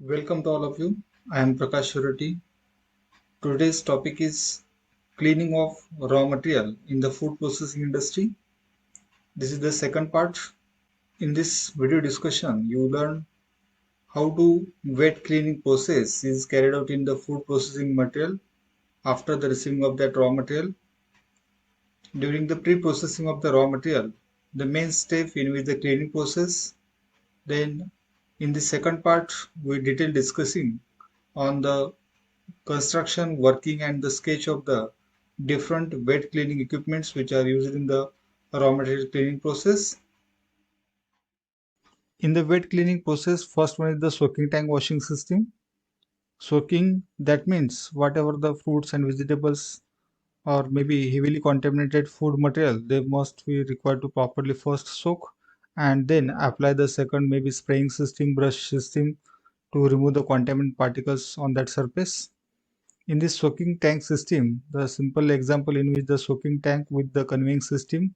Welcome to all of you. I am Prakash Surati. Today's topic is cleaning of raw material in the food processing industry. This is the second part. In this video discussion, you learn how to wet cleaning process is carried out in the food processing material after the receiving of that raw material. During the pre-processing of the raw material, the main step in which the cleaning process. Then in the second part, we detail discussing on the construction, working, and the sketch of the different wet cleaning equipments which are used in the raw material cleaning process. In the wet cleaning process, first one is the soaking tank washing system. Soaking, that means whatever the fruits and vegetables or maybe heavily contaminated food material, they must be required to properly first soak and then apply the second maybe spraying system, brush system to remove the contaminant particles on that surface. In this soaking tank system, the simple example in which the soaking tank with the conveying system,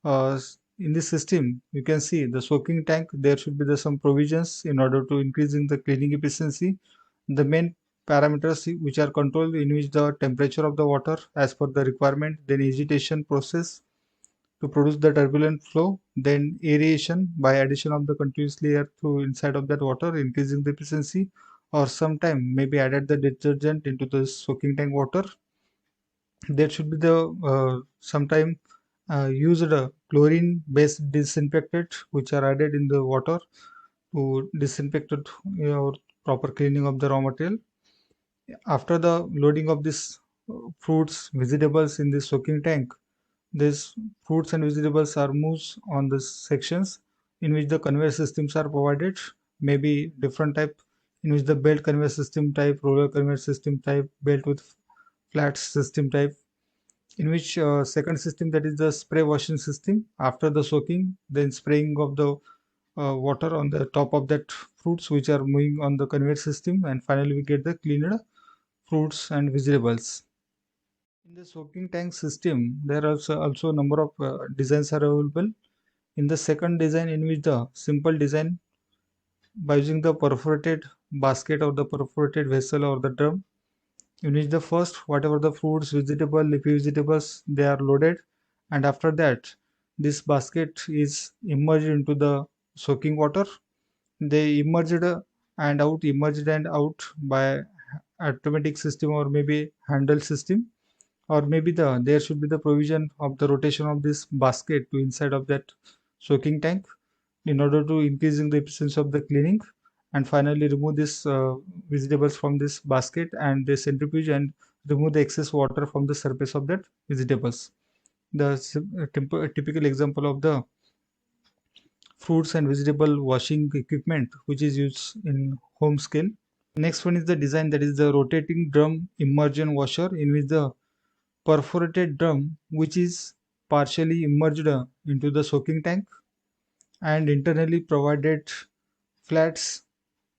in this system, you can see the soaking tank, there should be some provisions in order to increasing the cleaning efficiency. The main parameters which are controlled in which the temperature of the water as per the requirement, then agitation process to produce the turbulent flow, then aeration by addition of the continuously air through inside of that water, increasing the efficiency, or sometime maybe added the detergent into the soaking tank water. There should be the sometime used chlorine based disinfectant which are added in the water to disinfect it, proper cleaning of the raw material. After the loading of this fruits, vegetables in this soaking tank, these fruits and vegetables are moved on the sections in which the conveyor systems are provided, maybe different type in which the belt conveyor system type, roller conveyor system type, belt with flat system type, in which second system, that is the spray washing system. After the soaking, then spraying of the water on the top of that fruits which are moving on the conveyor system, and finally we get the cleaned fruits and vegetables. In the soaking tank system, there are also a number of designs are available. In the second design, in which the simple design by using the perforated basket or the perforated vessel or the drum, in which the first whatever the fruits, vegetable, leafy vegetables they are loaded, and after that this basket is immersed into the soaking water. They immerged and out by automatic system or maybe handle system, or maybe there should be the provision of the rotation of this basket to inside of that soaking tank in order to increasing the efficiency of the cleaning, and finally remove this vegetables from this basket and the centrifuge and remove the excess water from the surface of that vegetables. The typical example of the fruits and vegetable washing equipment which is used in home scale. Next one is the design, that is the rotating drum immersion washer, in which the perforated drum which is partially immersed into the soaking tank and internally provided flats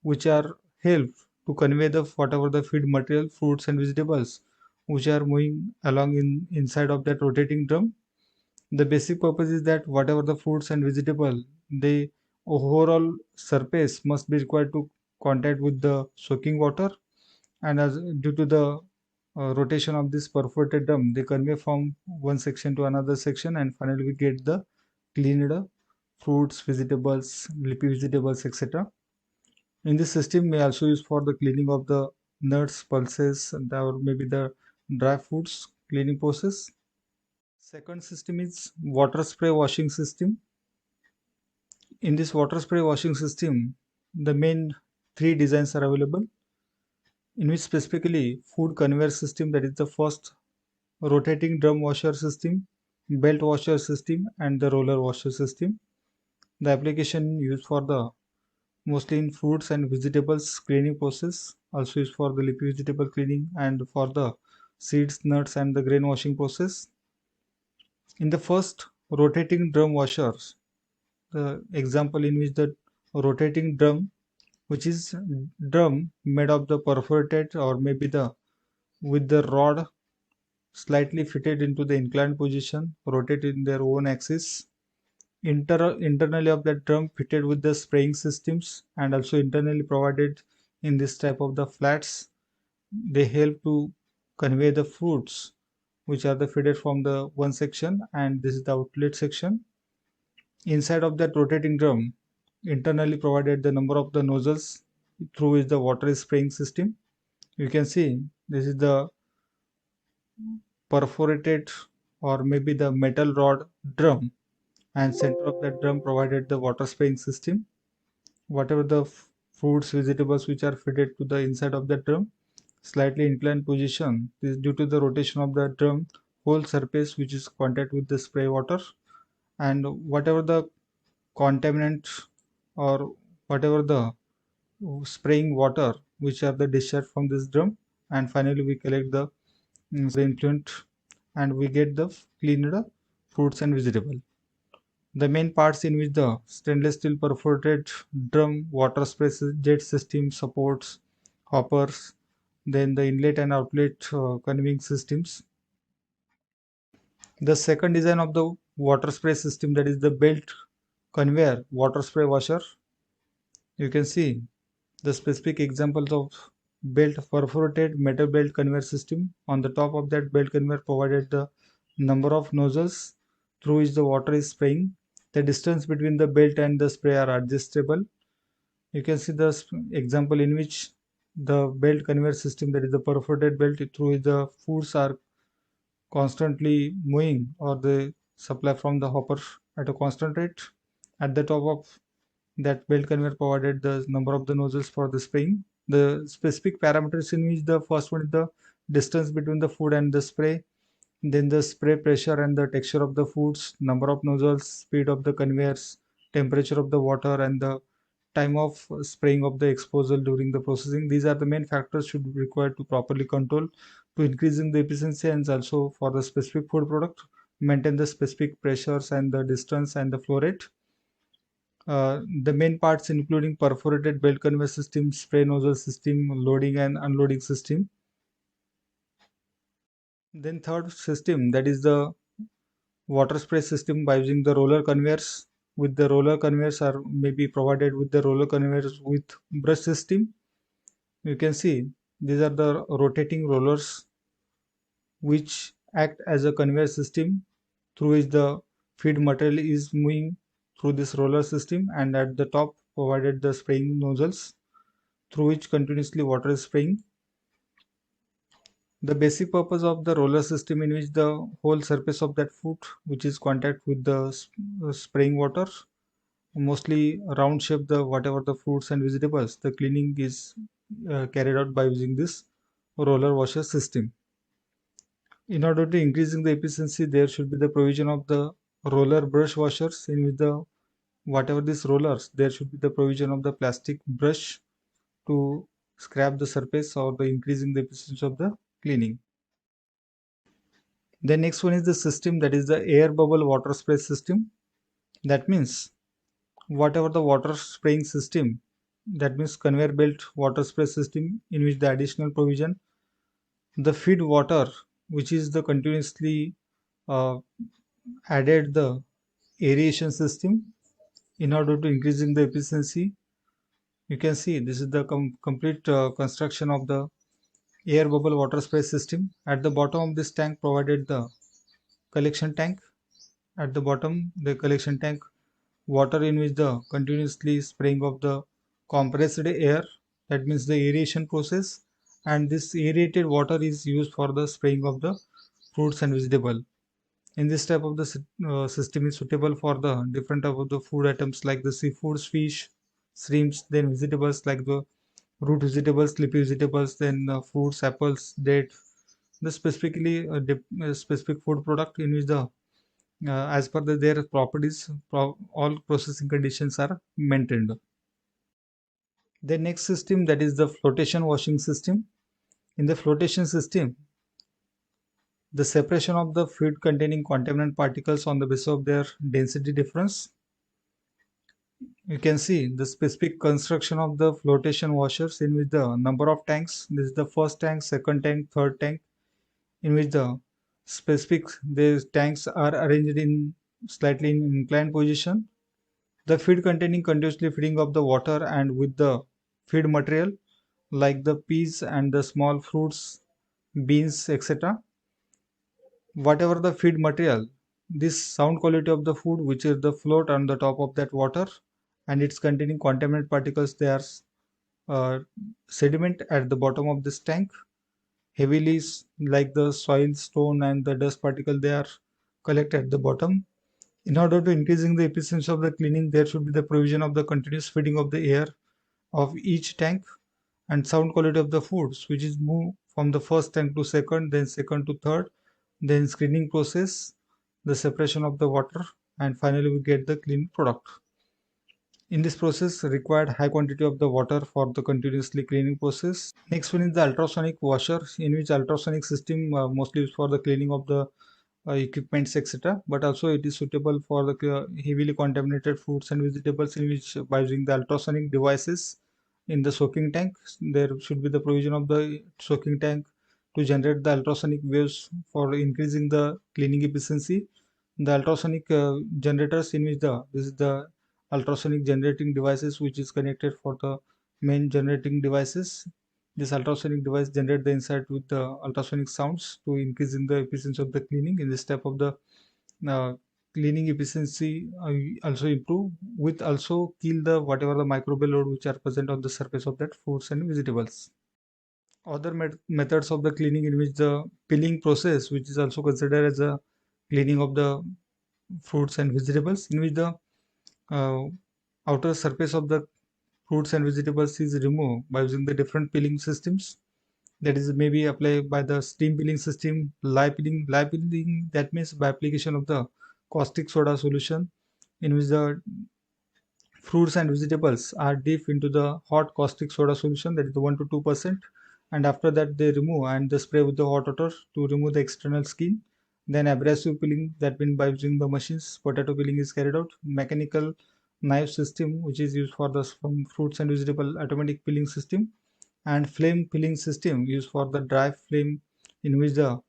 which are help to convey the whatever the feed material, fruits and vegetables which are moving along inside of that rotating drum. The basic purpose is that whatever the fruits and vegetable, the overall surface must be required to contact with the soaking water, and as due to the rotation of this perforated drum, they convey from one section to another section, and finally we get the cleaned fruits, vegetables, leafy vegetables, etc. In this system, may also use for the cleaning of the nuts, pulses, or maybe the dry foods cleaning process. Second system is water spray washing system. In this water spray washing system, the main three designs are available, in which specifically food conveyor system, that is the first, rotating drum washer system, belt washer system, and the roller washer system. The application used for the mostly in fruits and vegetables cleaning process, also used for the leafy vegetable cleaning and for the seeds, nuts, and the grain washing process. In the first rotating drum washers, the example in which the rotating drum, which is drum made of the perforated or maybe the with the rod slightly fitted into the inclined position, rotate in their own axis. Internally of that drum fitted with the spraying systems and also internally provided in this type of the flats. They help to convey the fruits which are the fed from the one section, and this is the outlet section. Inside of that rotating drum, internally provided the number of the nozzles through which the water is spraying system. You can see this is the perforated or maybe the metal rod drum, and center of that drum provided the water spraying system. Whatever the fruits, vegetables which are fed to the inside of the drum, slightly inclined position, this is due to the rotation of the drum whole surface which is contact with the spray water, and whatever the contaminant or whatever the spraying water which are the discharge from this drum, and finally we collect the influent, and we get the cleaned fruits and vegetable. The main parts in which the stainless steel perforated drum, water spray jet system supports, hoppers, then the inlet and outlet conveying systems. The second design of the water spray system, that is the belt conveyor water spray washer. You can see the specific examples of belt perforated metal belt conveyor system. On the top of that belt conveyor provided the number of nozzles through which the water is spraying. The distance between the belt and the spray are adjustable. You can see the example in which the belt conveyor system, that is the perforated belt through which the foods are constantly moving, or the supply from the hopper at a constant rate. At the top of that belt conveyor provided the number of the nozzles for the spraying. The specific parameters in which the first one is the distance between the food and the spray, then the spray pressure and the texture of the foods, number of nozzles, speed of the conveyors, temperature of the water, and the time of spraying of the exposure during the processing. These are the main factors should be required to properly control to increasing the efficiency, and also for the specific food product maintain the specific pressures and the distance and the flow rate. The main parts including perforated belt conveyor system, spray nozzle system, loading and unloading system. Then third system, that is the water spray system by using the roller conveyors. With the roller conveyors are maybe provided with the roller conveyors with brush system. You can see these are the rotating rollers which act as a conveyor system through which the feed material is moving through this roller system, and at the top provided the spraying nozzles through which continuously water is spraying. The basic purpose of the roller system, in which the whole surface of that food which is contact with the spraying water, mostly round shape the whatever the fruits and vegetables, the cleaning is carried out by using this roller washer system. In order to increasing the efficiency, there should be the provision of the roller brush washers, in which the whatever these rollers, there should be the provision of the plastic brush to scrap the surface or the increasing the efficiency of the cleaning. The next one is the system, that is the air bubble water spray system. That means whatever the water spraying system, that means conveyor belt water spray system, in which the additional provision, the feed water which is the continuously uh, added the aeration system in order to increasing the efficiency. You can see this is the complete construction of the air bubble water spray system. At the bottom of this tank provided the collection tank. At the bottom the collection tank, water in which the continuously spraying of the compressed air, that means the aeration process, and this aerated water is used for the spraying of the fruits and vegetable. In this type of the system is suitable for the different type of the food items like the seafoods, fish, shrimps, then vegetables like the root vegetables, leafy vegetables, then fruits, apples, date. The specifically specific food product in which the as per their properties, all processing conditions are maintained. The next system, that is the flotation washing system. In the flotation system, the separation of the feed containing contaminant particles on the basis of their density difference. You can see the specific construction of the flotation washers, in which the number of tanks, this is the first tank, second tank, third tank, in which the specific these tanks are arranged in slightly in inclined position. The feed containing continuously feeding of the water and with the feed material like the peas and the small fruits, beans, etc. Whatever the feed material, this sound quality of the food, which is the float on the top of that water, and it's containing contaminant particles, they are uh, sediment at the bottom of this tank. Heavily, like the soil, stone, and the dust particle, they are collected at the bottom. In order to increasing the efficiency of the cleaning, there should be the provision of the continuous feeding of the air of each tank, and sound quality of the foods, which is moved from the first tank to second, then second to third, then screening process, the separation of the water, and finally we get the clean product. In this process, required high quantity of the water for the continuously cleaning process. Next one is the ultrasonic washer, in which ultrasonic system mostly used for the cleaning of the equipments, etc. But also it is suitable for the heavily contaminated fruits and vegetables, in which by using the ultrasonic devices in the soaking tank, there should be the provision of the soaking tank to generate the ultrasonic waves for increasing the cleaning efficiency. The ultrasonic generators, in which this is the ultrasonic generating devices, which is connected for the main generating devices. This ultrasonic device generate the inside with the ultrasonic sounds to increase in the efficiency of the cleaning. In this step of the uh, cleaning efficiency also improve, with also kill the whatever the microbial load which are present on the surface of that fruits and vegetables. Other methods of the cleaning, in which the peeling process, which is also considered as a cleaning of the fruits and vegetables, in which the uh, outer surface of the fruits and vegetables is removed by using the different peeling systems. That is maybe applied by the steam peeling system, live peeling, that means by application of the caustic soda solution, in which the fruits and vegetables are dipped into the hot caustic soda solution, that is the 1 to 2%, and after that they remove and they spray with the hot water to remove the external skin. Then abrasive peeling, that means by using the machines, potato peeling is carried out. Mechanical knife system, which is used for the fruits and vegetable automatic peeling system, and flame peeling system used for the dry flame, in which the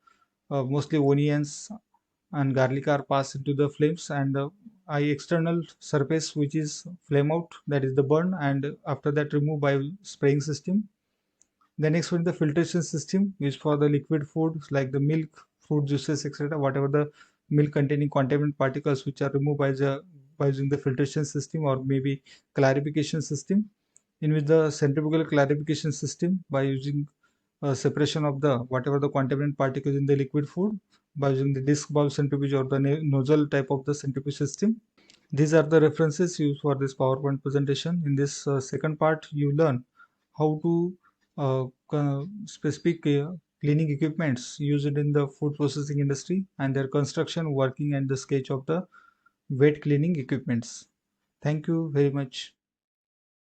mostly onions and garlic are passed into the flames, and the external surface which is flame out, that is the burn, and after that remove by spraying system. The next one is the filtration system used for the liquid foods like the milk, fruit juices, etc. Whatever the milk containing contaminant particles, which are removed by using the filtration system or maybe clarification system, in which the centrifugal clarification system by using separation of the whatever the contaminant particles in the liquid food by using the disc valve centrifuge or the nozzle type of the centrifuge system. These are the references used for this PowerPoint presentation. In this second part, you learn how to specific cleaning equipments used in the food processing industry and their construction, working, and the sketch of the wet cleaning equipments. Thank you very much.